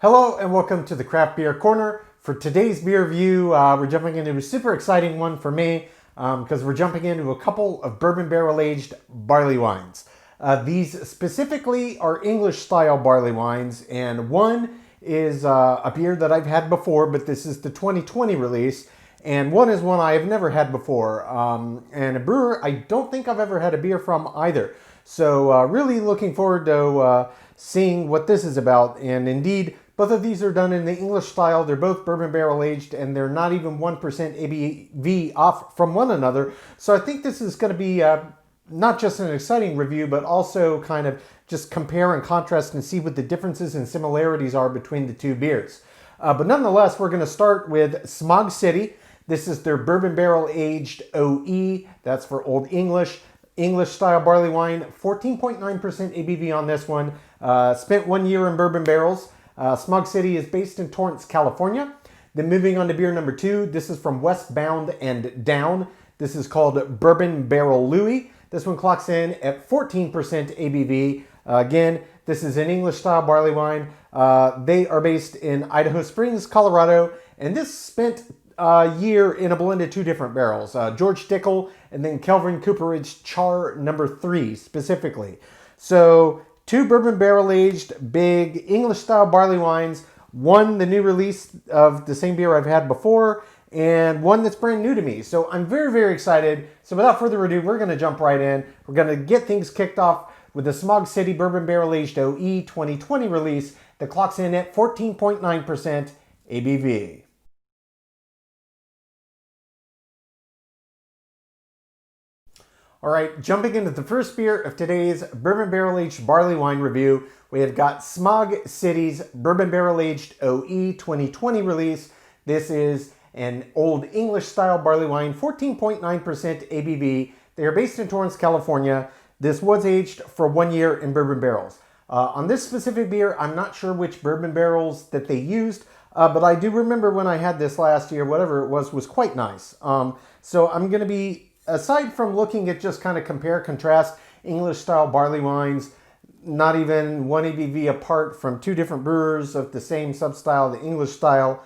Hello and welcome to the Craft Beer Corner. For today's beer review, we're jumping into a super exciting one for me because we're jumping into a couple of bourbon barrel aged barley wines. These specifically are English style barley wines, and one is a beer that I've had before, but this is the 2020 release, and one is one I have never had before, and a brewer I don't think I've ever had a beer from either. So really looking forward to seeing what this is about. And indeed, both of these are done in the English style. They're both bourbon barrel aged, and they're not even 1% ABV off from one another. So I think this is going to be not just an exciting review, but also kind of just compare and contrast and see what the differences and similarities are between the two beers. But nonetheless, we're going to start with Smog City. This is their Bourbon Barrel-Aged O.E. That's for Old English. English style barley wine, 14.9% ABV on this one. Spent 1 year in bourbon barrels. Smog City is based in Torrance, California. Then moving on to beer number 2. This is from Westbound and Down. This is called Bourbon Barrel Louie. This one clocks in at 14% ABV. Again, this is an English style barley wine. They are based in Idaho Springs, Colorado. And this spent a year in a blend of 2 different barrels. George Dickel and then Kelvin Cooperage Char number 3 specifically. So 2 bourbon barrel aged big English style barley wines. One, the new release of the same beer I've had before, and one that's brand new to me. So I'm very, very excited. So without further ado, we're going to jump right in. We're going to get things kicked off with the Smog City Bourbon Barrel Aged O.E. 2020 release that clocks in at 14.9% ABV. All right, jumping into the first beer of today's Bourbon Barrel Aged Barley Wine review, we have got Smog City's Bourbon Barrel Aged O.E. 2020 release. This is an Old English style barley wine, 14.9% ABV. They are based in Torrance, California. This was aged for 1 year in bourbon barrels. On this specific beer, I'm not sure which bourbon barrels that they used, but I do remember when I had this last year, whatever it was quite nice. So I'm going to be, aside from looking at just kind of compare, contrast English style barley wines, not even 1 ABV apart from 2 different brewers of the same sub-style, the English style,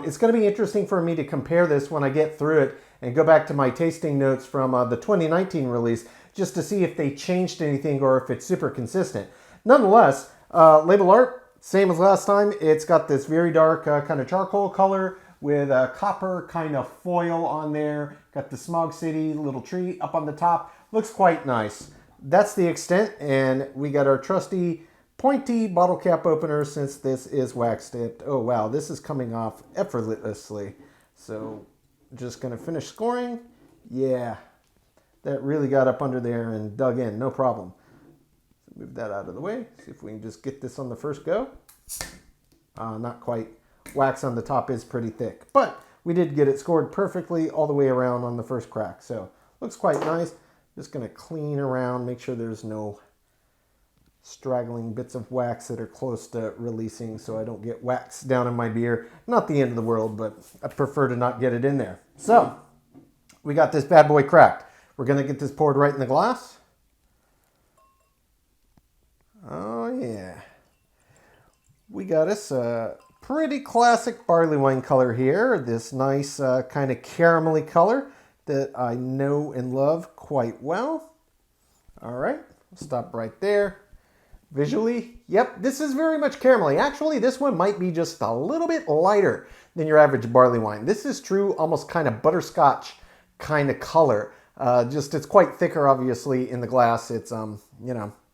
it's going to be interesting for me to compare this when I get through it and go back to my tasting notes from the 2019 release just to see if they changed anything or if it's super consistent. Nonetheless, label art, same as last time. It's got this very dark kind of charcoal color with a copper kind of foil on there. Got the Smog City little tree up on the top. Looks quite nice. That's the extent, and we got our trusty pointy bottle cap opener since this is wax tipped. Oh wow, this is coming off effortlessly. So just gonna finish scoring. Yeah, that really got up under there and dug in, no problem. Move that out of the way. See if we can just get this on the first go. Not quite. Wax on the top is pretty thick, but we did get it scored perfectly all the way around on the first crack. So looks quite nice. Just going to clean around, make sure there's no straggling bits of wax that are close to releasing so I don't get wax down in my beer. Not the end of the world, but I prefer to not get it in there. So we got this bad boy cracked. We're going to get this poured right in the glass. Oh yeah. We got us a pretty classic barley wine color here. This nice kind of caramelly color that I know and love quite well. All right, stop right there. Visually, yep, this is very much caramelly. Actually, this one might be just a little bit lighter than your average barley wine. This is true, almost kind of butterscotch kind of color. Just it's quite thicker, obviously, in the glass. It's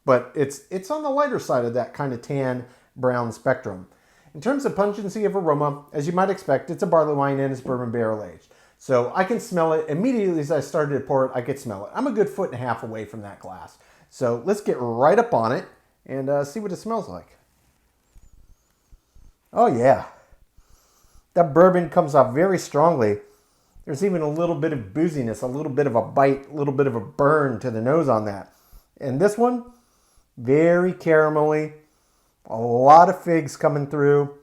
but it's on the lighter side of that kind of tan brown spectrum. In terms of pungency of aroma, as you might expect, it's a barley wine and it's bourbon barrel aged. So I can smell it immediately as I started to pour it. I could smell it. I'm a good 1.5 feet away from that glass. So let's get right up on it and see what it smells like. Oh yeah, that bourbon comes off very strongly. There's even a little bit of booziness, a little bit of a bite, a little bit of a burn to the nose on that. And this one, very caramelly. A lot of figs coming through.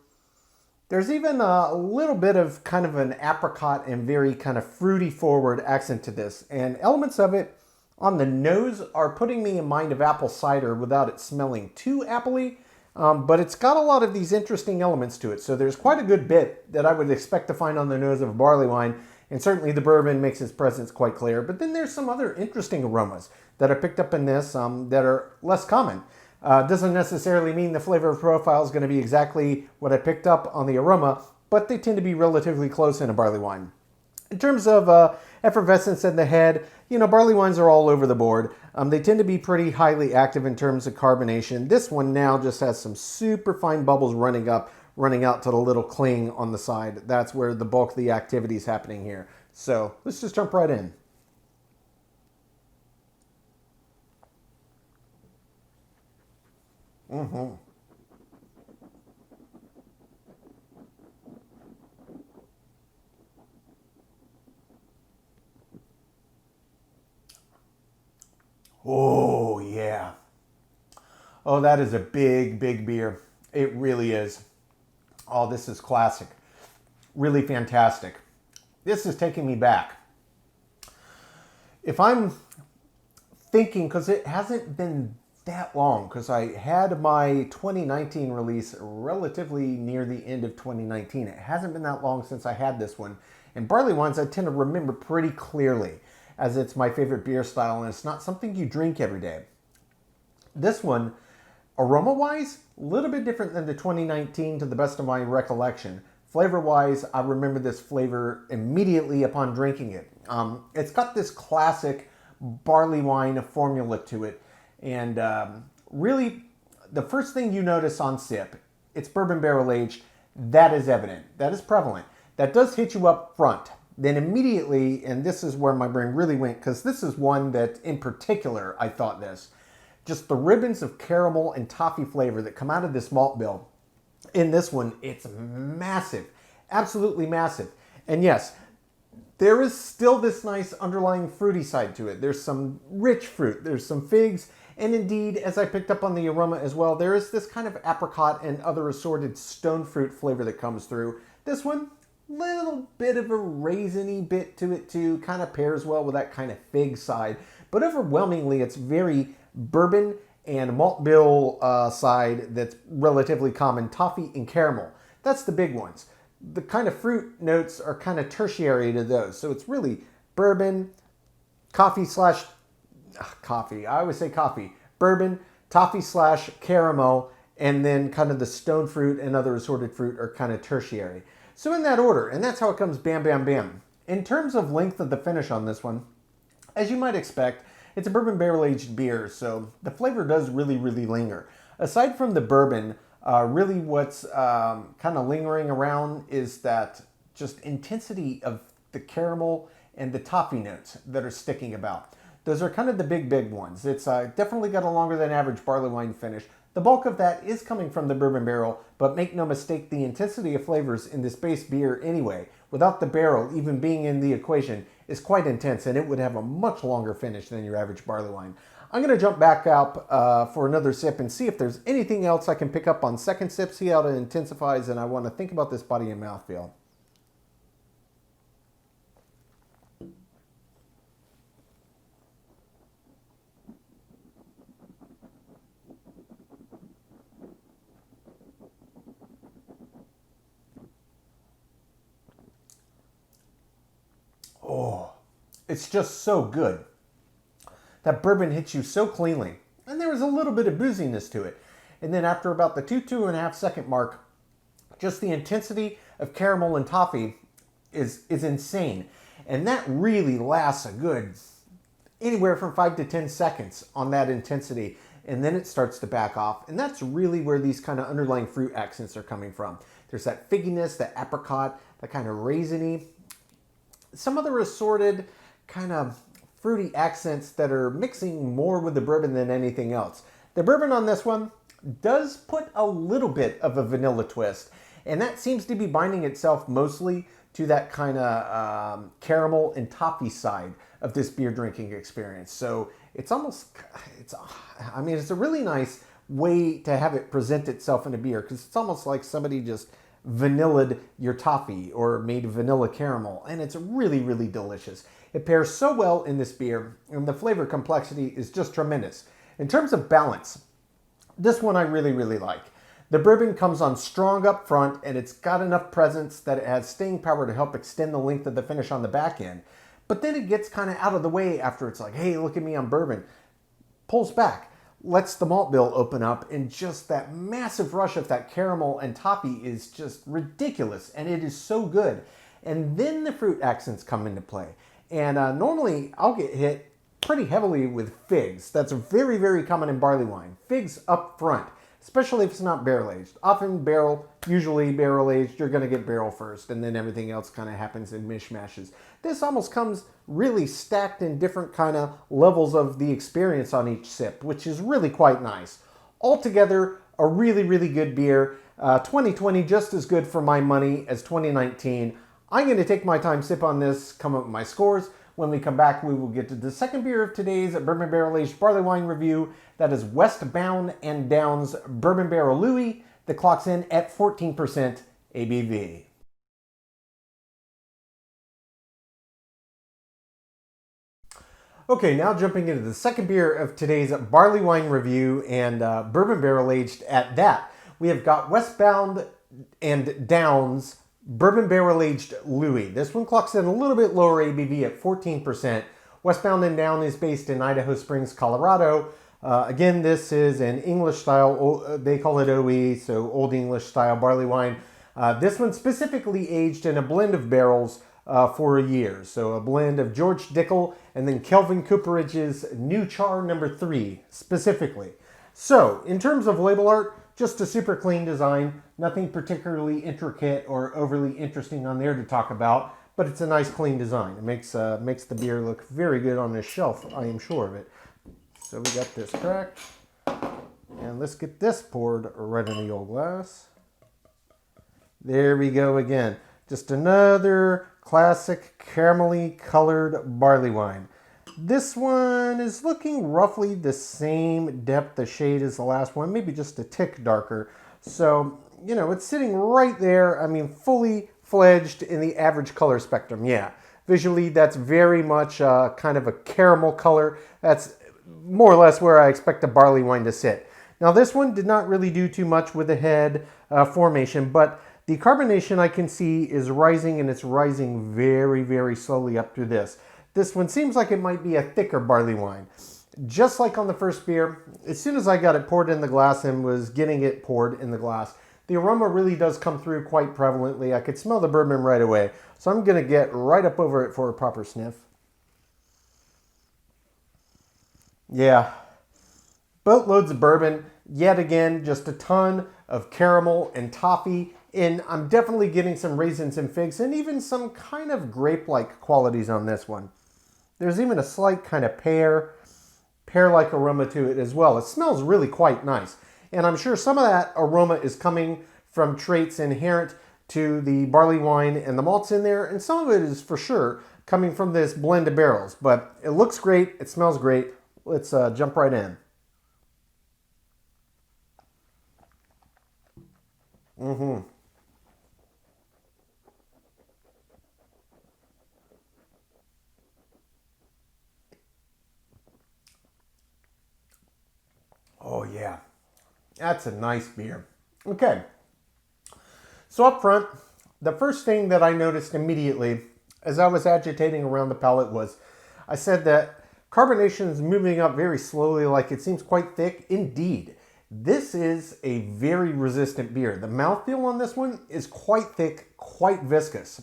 There's even a little bit of kind of an apricot and very kind of fruity forward accent to this. And elements of it on the nose are putting me in mind of apple cider without it smelling too appley. but it's got a lot of these interesting elements to it. So there's quite a good bit that I would expect to find on the nose of a barley wine, and certainly the bourbon makes its presence quite clear. But then there's some other interesting aromas that I picked up in this that are less common. Doesn't necessarily mean the flavor profile is going to be exactly what I picked up on the aroma, but they tend to be relatively close in a barley wine. In terms of effervescence in the head, barley wines are all over the board. They tend to be pretty highly active in terms of carbonation. This one now just has some super fine bubbles running out to the little cling on the side. That's where the bulk of the activity is happening here. So let's just jump right in. Oh, yeah. Oh, that is a big, big beer. It really is. Oh, this is classic. Really fantastic. This is taking me back. If I'm thinking, because it hasn't been that long, because I had my 2019 release relatively near the end of 2019. It hasn't been that long since I had this one. And barley wines I tend to remember pretty clearly, as it's my favorite beer style, and it's not something you drink every day. This one, aroma-wise, a little bit different than the 2019 to the best of my recollection. Flavor-wise, I remember this flavor immediately upon drinking it. It's got this classic barley wine formula to it, and really, the first thing you notice on sip, it's bourbon barrel aged. That is evident. That is prevalent. That does hit you up front. Then immediately, and this is where my brain really went, because this is one that in particular I thought this, just the ribbons of caramel and toffee flavor that come out of this malt bill. In this one, it's massive, absolutely massive. And yes, there is still this nice underlying fruity side to it. There's some rich fruit, there's some figs, and indeed, as I picked up on the aroma as well, there is this kind of apricot and other assorted stone fruit flavor that comes through. This one, little bit of a raisiny bit to it too, kind of pairs well with that kind of fig side. But overwhelmingly, it's very bourbon and malt bill side that's relatively common, toffee and caramel. That's the big ones. The kind of fruit notes are kind of tertiary to those. So it's really bourbon, coffee, I always say coffee, bourbon, toffee slash caramel, and then kind of the stone fruit and other assorted fruit are kind of tertiary. So in that order, and that's how it comes bam, bam, bam. In terms of length of the finish on this one, as you might expect, it's a bourbon barrel aged beer, so the flavor does really, really linger. Aside from the bourbon, really what's kind of lingering around is that just intensity of the caramel and the toffee notes that are sticking about. Those are kind of the big, big ones. It's definitely got a longer than average barley wine finish. The bulk of that is coming from the bourbon barrel, but make no mistake, the intensity of flavors in this base beer anyway, without the barrel even being in the equation, is quite intense, and it would have a much longer finish than your average barley wine. I'm going to jump back up for another sip and see if there's anything else I can pick up on second sip, see how it intensifies, and I want to think about this body and mouthfeel. Oh, it's just so good. That bourbon hits you so cleanly. And there was a little bit of booziness to it. And then after about the 2.5 second mark, just the intensity of caramel and toffee is insane. And that really lasts a good anywhere from 5 to 10 seconds on that intensity. And then it starts to back off. And that's really where these kind of underlying fruit accents are coming from. There's that figginess, that apricot, that kind of raisiny, some other assorted kind of fruity accents that are mixing more with the bourbon than anything else. The bourbon on this one does put a little bit of a vanilla twist, and that seems to be binding itself mostly to that kind of caramel and toffee side of this beer drinking experience. So it's almost, it's a really nice way to have it present itself in a beer, because it's almost like somebody just vanillaed your toffee or made vanilla caramel, and it's really, really delicious. It pairs so well in this beer, and the flavor complexity is just tremendous. In terms of balance, this one I really, really like. The bourbon comes on strong up front, and it's got enough presence that it has staying power to help extend the length of the finish on the back end. But then it gets kind of out of the way after it's like, hey, look at me, I'm bourbon. Pulls back, lets the malt bill open up, and just that massive rush of that caramel and toffee is just ridiculous, and it is so good. And then the fruit accents come into play. And normally I'll get hit pretty heavily with figs. That's very, very common in barley wine. Figs up front, especially if it's not barrel aged. Often barrel, usually barrel aged, you're going to get barrel first, and then everything else kind of happens in mishmashes. This almost comes really stacked in different kind of levels of the experience on each sip, which is really quite nice. Altogether, a really, really good beer. 2020 just as good for my money as 2019. I'm going to take my time, sip on this, come up with my scores. When we come back, we will get to the second beer of today's Bourbon Barrel Aged Barley Wine review. That is Westbound and Down's Bourbon Barrel Louie that clocks in at 14% ABV. Okay, now jumping into the second beer of today's barley wine review, and Bourbon Barrel Aged at that. We have got Westbound and Down's Bourbon Barrel Aged Louie. This one clocks in a little bit lower ABV at 14%. Westbound and Down is based in Idaho Springs, Colorado. Again, this is an English style, they call it O.E., so Old English style barley wine. This one specifically aged in a blend of barrels for a year. So a blend of George Dickel and then Kelvin Cooperidge's New Char No. 3 specifically. So in terms of label art, just a super clean design, nothing particularly intricate or overly interesting on there to talk about, but it's a nice clean design. It makes the beer look very good on the shelf, I am sure of it. So we got this cracked, and let's get this poured right in the old glass. There we go again. Just another classic caramelly colored barley wine. This one is looking roughly the same depth of shade as the last one, maybe just a tick darker. So, you know, it's sitting right there. I mean, fully fledged in the average color spectrum. Yeah, visually that's very much kind of a caramel color. That's more or less where I expect a barley wine to sit. Now this one did not really do too much with the head formation, but the carbonation I can see is rising, and it's rising very, very slowly up through this. This one seems like it might be a thicker barley wine. Just like on the first beer, as soon as I got it poured in the glass and was getting it poured in the glass, the aroma really does come through quite prevalently. I could smell the bourbon right away. So I'm going to get right up over it for a proper sniff. Yeah, boatloads of bourbon. Yet again, just a ton of caramel and toffee. And I'm definitely getting some raisins and figs and even some kind of grape-like qualities on this one. There's even a slight kind of pear-like aroma to it as well. It smells really quite nice. And I'm sure some of that aroma is coming from traits inherent to the barley wine and the malts in there. And some of it is for sure coming from this blend of barrels. But it looks great. It smells great. Let's jump right in. Oh yeah, that's a nice beer. Okay, so up front, the first thing that I noticed immediately as I was agitating around the palate was, I said that carbonation is moving up very slowly, like it seems quite thick. Indeed, this is a very resistant beer. The mouthfeel on this one is quite thick, quite viscous.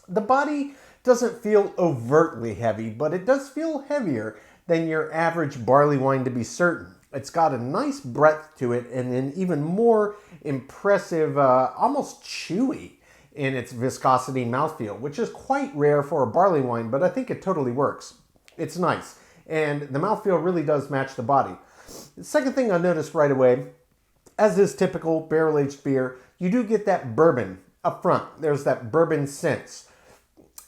The body doesn't feel overtly heavy, but it does feel heavier than your average barley wine to be certain. It's got a nice breadth to it, and an even more impressive, almost chewy in its viscosity mouthfeel, which is quite rare for a barley wine, but I think it totally works. It's nice, and the mouthfeel really does match the body. The second thing I noticed right away, as is typical barrel-aged beer, you do get that bourbon up front. There's that bourbon sense.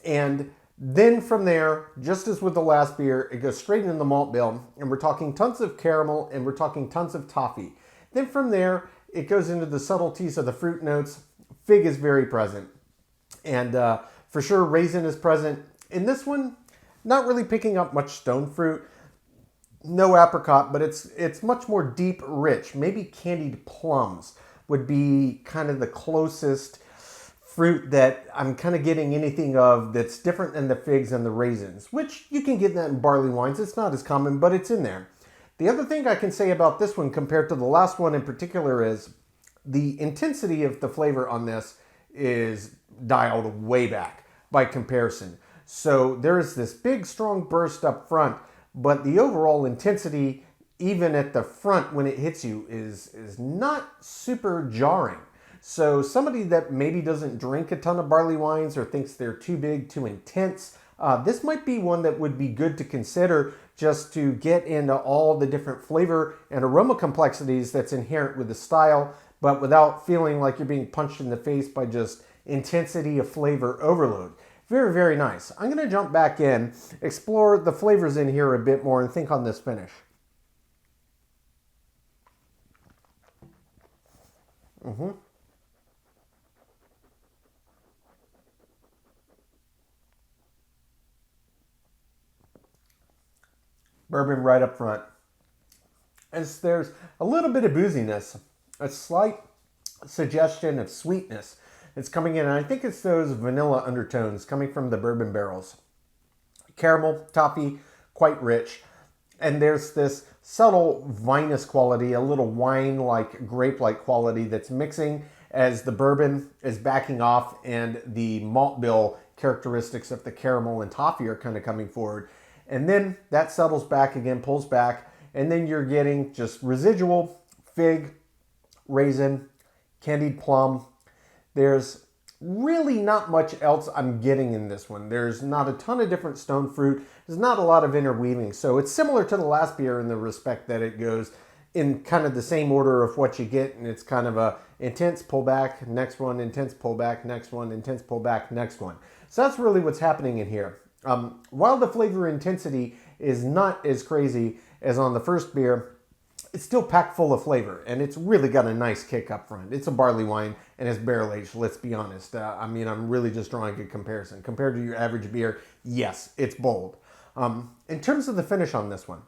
And then from there, just as with the last beer, it goes straight into the malt bill, and we're talking tons of caramel, and we're talking tons of toffee. Then from there, it goes into the subtleties of the fruit notes. Fig is very present. And for sure, raisin is present. In this one, not really picking up much stone fruit. No apricot, but it's much more deep, rich, maybe candied plums. would be kind of the closest fruit that I'm kind of getting anything of that's different than the figs and the raisins, which you can get that in barley wines. It's not as common, but it's in there. The other thing I can say about this one compared to the last one in particular is the intensity of the flavor on this is dialed way back by comparison. So there's this big strong burst up front, but the overall intensity even at the front when it hits you is not super jarring. So somebody that maybe doesn't drink a ton of barley wines or thinks they're too big, too intense, this might be one that would be good to consider just to get into all the different flavor and aroma complexities that's inherent with the style, but without feeling like you're being punched in the face by just intensity of flavor overload. Very, very nice. I'm going to jump back in, explore the flavors in here a bit more, and think on this finish. Bourbon right up front. As there's a little bit of booziness, a slight suggestion of sweetness. It's coming in, and I think it's those vanilla undertones coming from the bourbon barrels. Caramel, toffee, quite rich. And there's this subtle vinous quality, a little wine-like, grape-like quality that's mixing as the bourbon is backing off and the malt bill characteristics of the caramel and toffee are kind of coming forward. And then that settles back again, pulls back, and then you're getting just residual fig, raisin, candied plum. There's really not much else I'm getting in this one. There's not a ton of different stone fruit. There's not a lot of interweaving. So it's similar to the last beer in the respect that it goes in kind of the same order of what you get, and it's kind of a intense pullback, next one, intense pullback, next one, intense pullback, next one. So that's really what's happening in here. While the flavor intensity is not as crazy as on the first beer, it's still packed full of flavor, and it's really got a nice kick up front. It's a barley wine, and it's barrel aged, let's be honest. I mean, I'm really just drawing a comparison. Compared to your average beer, yes, it's bold. In terms of the finish on this one,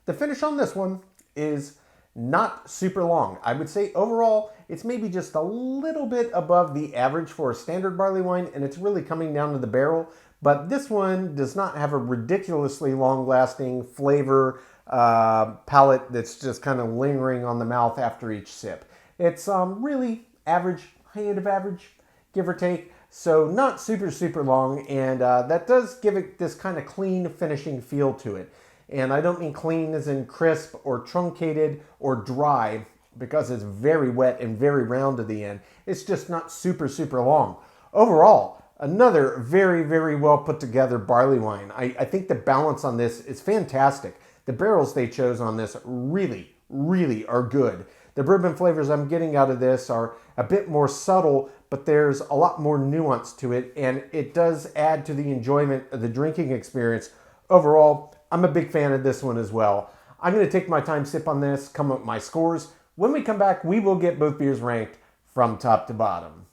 the finish on this one is not super long. I would say overall, it's maybe just a little bit above the average for a standard barley wine, and it's really coming down to the barrel. But this one does not have a ridiculously long-lasting flavor palate that's just kind of lingering on the mouth after each sip. It's really average, high end of average, give or take. So not super, super long, and that does give it this kind of clean finishing feel to it. And I don't mean clean as in crisp or truncated or dry, because it's very wet and very round to the end. It's just not super, super long. Overall, another very, very well put together barley wine. I think the balance on this is fantastic. The barrels they chose on this really, really are good. The bourbon flavors I'm getting out of this are a bit more subtle, but there's a lot more nuance to it, and it does add to the enjoyment of the drinking experience. Overall, I'm a big fan of this one as well. I'm going to take my time, sip on this, come up with my scores. When we come back, we will get both beers ranked from top to bottom.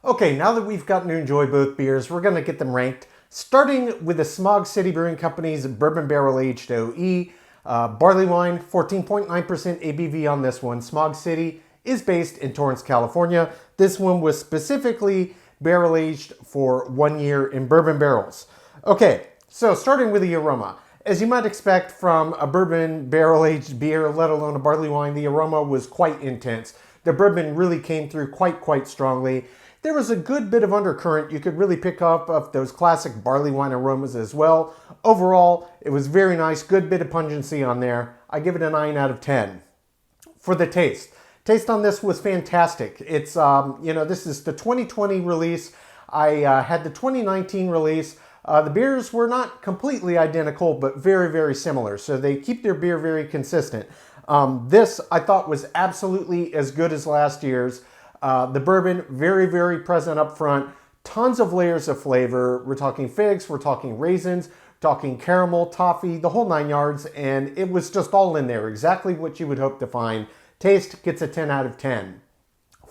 Okay, now that we've gotten to enjoy both beers, we're going to get them ranked, starting with the Smog City Brewing Company's Bourbon Barrel-Aged O.E. Barley wine, 14.9% ABV on this one. Smog City is based in Torrance, California. This one was specifically barrel-aged for 1 year in bourbon barrels. Okay, so starting with the aroma. As you might expect from a bourbon barrel-aged beer, let alone a barley wine, the aroma was quite intense. The bourbon really came through quite strongly. There was a good bit of undercurrent you could really pick up of those classic barley wine aromas as well. Overall, it was very nice, good bit of pungency on there. I give it a 9 out of 10. For the taste. Taste on this was fantastic. It's, this is the 2020 release. I had the 2019 release. The beers were not completely identical, but very similar. So they keep their beer very consistent. This I thought was absolutely as good as last year's. The bourbon, very present up front. Tons of layers of flavor. We're talking figs, we're talking raisins, talking caramel, toffee, the whole 9 yards. And it was just all in there. Exactly what you would hope to find. Taste gets a 10 out of 10.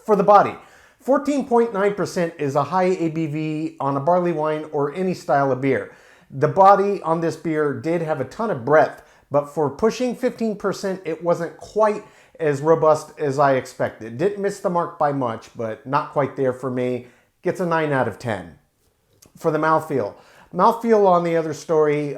For the body, 14.9% is a high ABV on a barley wine or any style of beer. The body on this beer did have a ton of breadth, but for pushing 15%, it wasn't quite as robust as I expected. Didn't miss the mark by much, but not quite there for me. Gets a 9 out of 10. For the mouthfeel. Mouthfeel on the other story,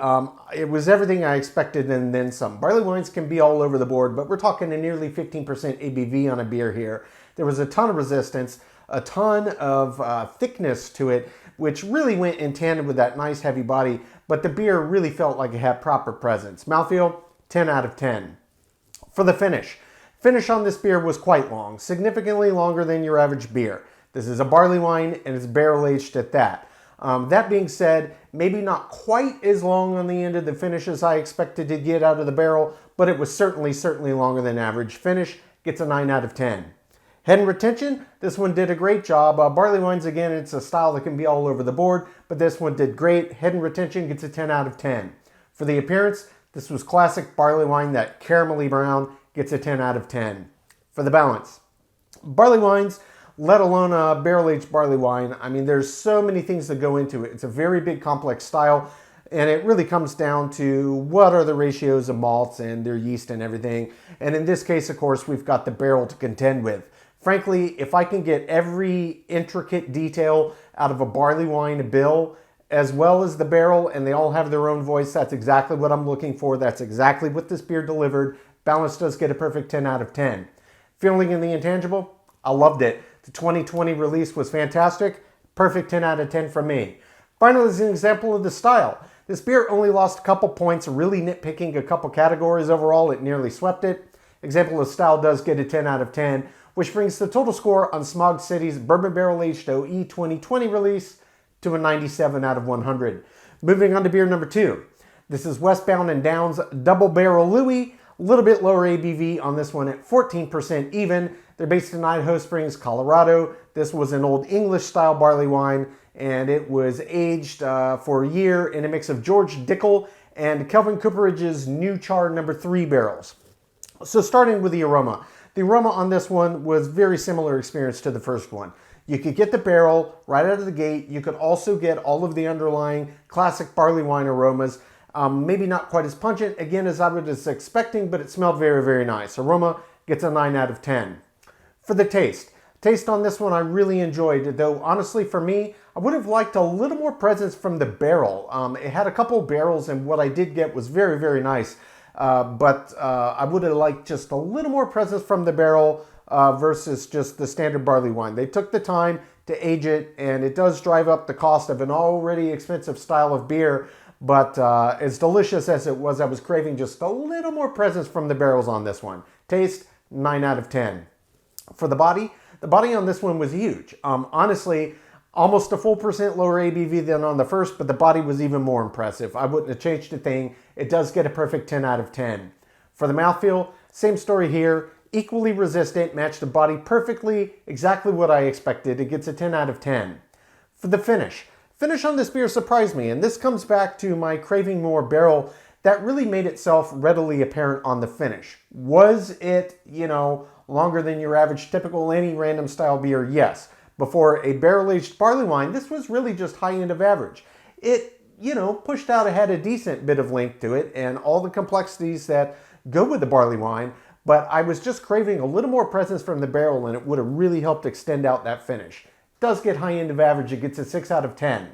it was everything I expected and then some. Barley wines can be all over the board, but we're talking a nearly 15% ABV on a beer here. There was a ton of resistance, a ton of thickness to it, which really went in tandem with that nice heavy body, but the beer really felt like it had proper presence. Mouthfeel, 10 out of 10. For the finish. Finish on this beer was quite long, significantly longer than your average beer. This is a barley wine and it's barrel aged at that. That being said, maybe not quite as long on the end of the finish as I expected to get out of the barrel, but it was certainly longer than average. Finish gets a 9 out of 10. Head and retention, this one did a great job. Barley wines, again, it's a style that can be all over the board, but this one did great. Head and retention gets a 10 out of 10. For the appearance, this was classic barley wine, that caramelly brown, gets a 10 out of 10. For the balance, barley wines, let alone a barrel-aged barley wine, I mean, there's so many things that go into it. It's a very big, complex style, and it really comes down to what are the ratios of malts and their yeast and everything. And in this case, of course, we've got the barrel to contend with. Frankly, if I can get every intricate detail out of a barley wine bill, as well as the barrel, and they all have their own voice, that's exactly what I'm looking for. That's exactly what this beer delivered. Balance does get a perfect 10 out of 10. Feeling in the intangible, I loved it. The 2020 release was fantastic. Perfect 10 out of 10 from me. Finally, as an example of the style, this beer only lost a couple points, really nitpicking a couple categories. Overall, it nearly swept it. Example of style does get a 10 out of 10, which brings the total score on Smog City's Bourbon Barrel-Aged O.E. 2020 release to a 97 out of 100. Moving on to beer number 2. This is Westbound and Down's Double Barrel Louie. A little bit lower ABV on this one at 14% even. They're based in Idaho Springs, Colorado. This was an Old English style barley wine, and it was aged for a year in a mix of George Dickel and Kelvin Cooperidge's New Char number 3 barrels. So starting with the aroma. The aroma on this one was very similar experience to the first one. You could get the barrel right out of the gate. You could also get all of the underlying classic barley wine aromas. Maybe not quite as pungent, again, as I was expecting, but it smelled very, very nice. Aroma gets a 9 out of 10. For the taste. Taste on this one I really enjoyed, though honestly for me, I would have liked a little more presence from the barrel. It had a couple barrels and what I did get was very, very nice. But I would have liked just a little more presence from the barrel versus just the standard barley wine. They took the time to age it, and it does drive up the cost of an already expensive style of beer. But as delicious as it was, I was craving just a little more presence from the barrels on this one. Taste, 9 out of 10. For the body on this one was huge. Honestly, almost a full percent lower ABV than on the first, but the body was even more impressive. I wouldn't have changed a thing. It does get a perfect 10 out of 10. For the mouthfeel, same story here. Equally resistant, matched the body perfectly, exactly what I expected. It gets a 10 out of 10. For the finish. Finish on this beer surprised me, and this comes back to my craving more barrel that really made itself readily apparent on the finish. Was it, longer than your average typical any random style beer? Yes. Before a barrel-aged barley wine, this was really just high end of average. It, pushed out, it had a decent bit of length to it and all the complexities that go with the barley wine, but I was just craving a little more presence from the barrel, and it would have really helped extend out that finish. Does get high end of average. It gets a 6 out of 10.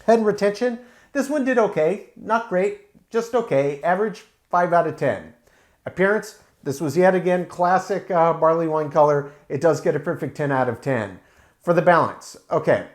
Head and retention, this one did okay. Not great, just okay. Average, 5 out of 10. Appearance, this was yet again classic barley wine color. It does get a perfect 10 out of 10. For the balance, okay.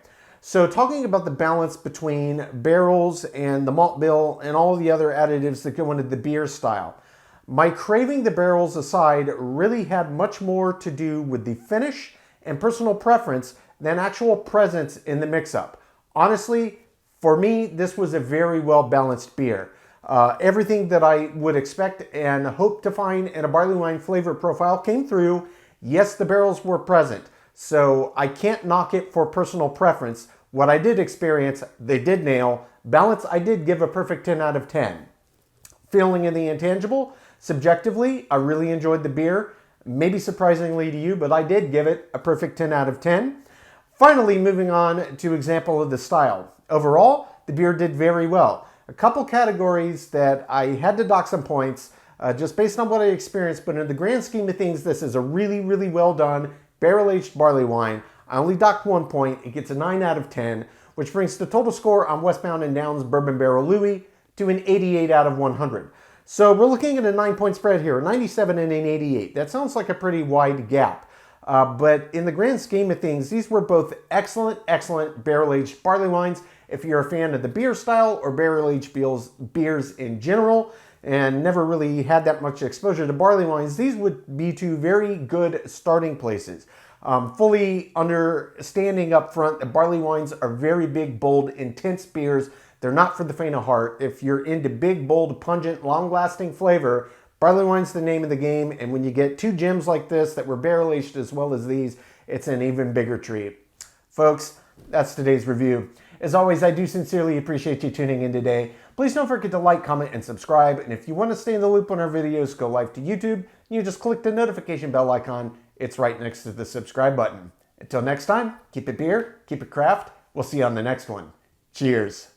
So talking about the balance between barrels and the malt bill and all the other additives that go into the beer style. My craving the barrels aside really had much more to do with the finish and personal preference than actual presence in the mix-up. Honestly, for me, this was a very well-balanced beer. Everything that I would expect and hope to find in a barley wine flavor profile came through. Yes, the barrels were present, so I can't knock it for personal preference. What I did experience, they did nail. Balance, I did give a perfect 10 out of 10. Feeling in the intangible, subjectively, I really enjoyed the beer. Maybe surprisingly to you, but I did give it a perfect 10 out of 10. Finally, moving on to example of the style. Overall, the beer did very well. A couple categories that I had to dock some points just based on what I experienced, but in the grand scheme of things, this is a really, really well done barrel-aged barley wine. I only docked 1 point. It gets a 9 out of 10, which brings the total score on Westbound and Down's Bourbon Barrel Louie to an 88 out of 100. So we're looking at a 9-point spread here, a 97 and an 88. That sounds like a pretty wide gap. But in the grand scheme of things, these were both excellent barrel-aged barley wines. If you're a fan of the beer style or barrel-aged beers in general, and never really had that much exposure to barley wines, these would be two very good starting places. Fully understanding up front that barley wines are very big, bold, intense beers. They're not for the faint of heart. If you're into big, bold, pungent, long-lasting flavor, barley wine's the name of the game, and when you get two gems like this that were barrel-aged as well as these, it's an even bigger treat. Folks, that's today's review. As always, I do sincerely appreciate you tuning in today. Please don't forget to like, comment, and subscribe. And if you want to stay in the loop on our videos, go live to YouTube. You just click the notification bell icon. It's right next to the subscribe button. Until next time, keep it beer, keep it craft. We'll see you on the next one. Cheers.